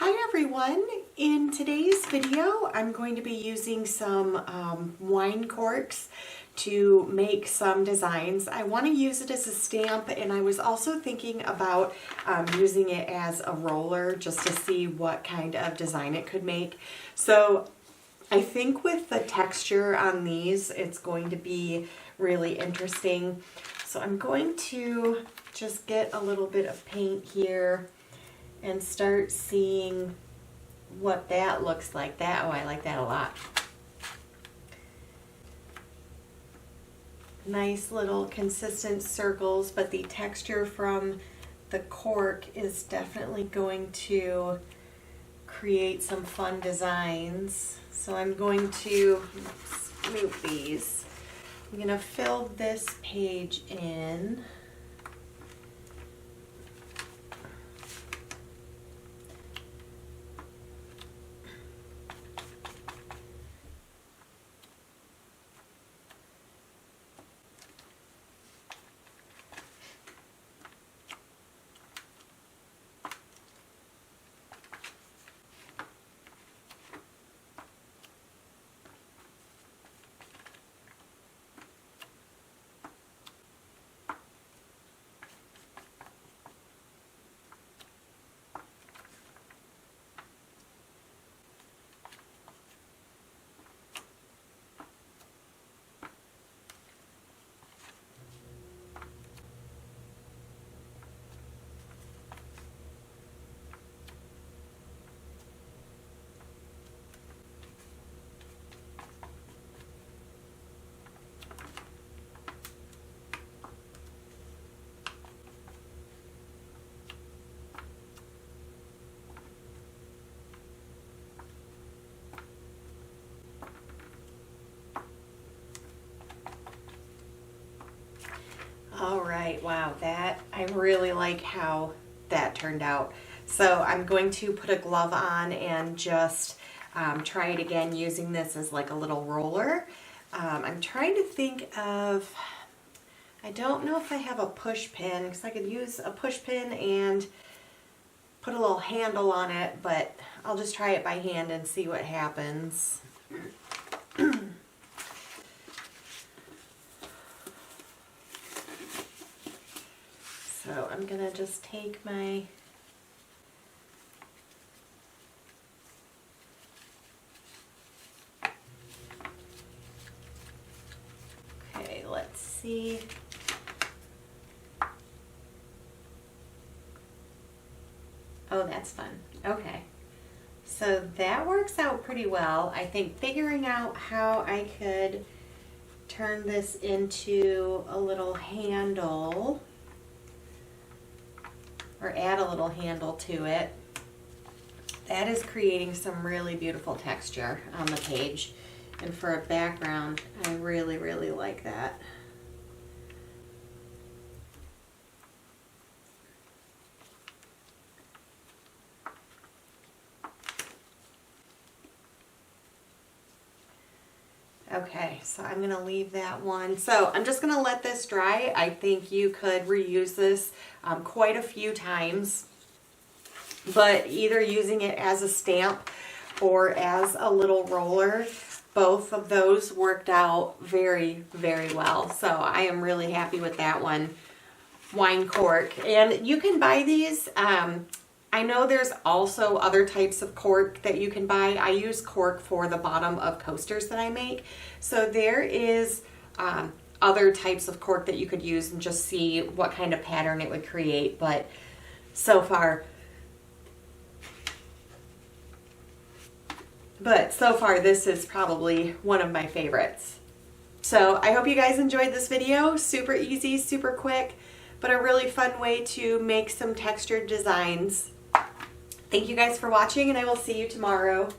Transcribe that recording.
Hi everyone! In today's video I'm going to be using some wine corks to make some designs. I want to use it as a stamp, and I was also thinking about using it as a roller just to see what kind of design it could make. So I think with the texture on these it's going to be really interesting. So I'm going to just get a little bit of paint here and start seeing what that looks like. Oh, I like that a lot. Nice little consistent circles, but the texture from the cork is definitely going to create some fun designs. So I'm going to move these. I'm going to fill this page in. All right, wow, I really like how that turned out. So I'm going to put a glove on and just try it again using this as like a little roller. I'm trying to think of, I don't know if I have a push pin, because I could use a push pin and put a little handle on it, but I'll just try it by hand and see what happens. So I'm going to just take my okay, let's see. Oh, that's fun. Okay. So that works out pretty well. I think figuring out how I could turn this into a little handle, or add a little handle to it, that is creating some really beautiful texture on the page. And for a background, I really, really like that. Okay, so I'm going to leave that one. So I'm just going to let this dry. I think you could reuse this quite a few times, but either using it as a stamp or as a little roller, both of those worked out very, very well. So I am really happy with that one. Wine cork. And you can buy these. I know there's also other types of cork that you can buy. I use cork for the bottom of coasters that I make. So there is other types of cork that you could use and just see what kind of pattern it would create. But so far this is probably one of my favorites. So I hope you guys enjoyed this video. Super easy, super quick, but a really fun way to make some textured designs. Thank you guys for watching, and I will see you tomorrow.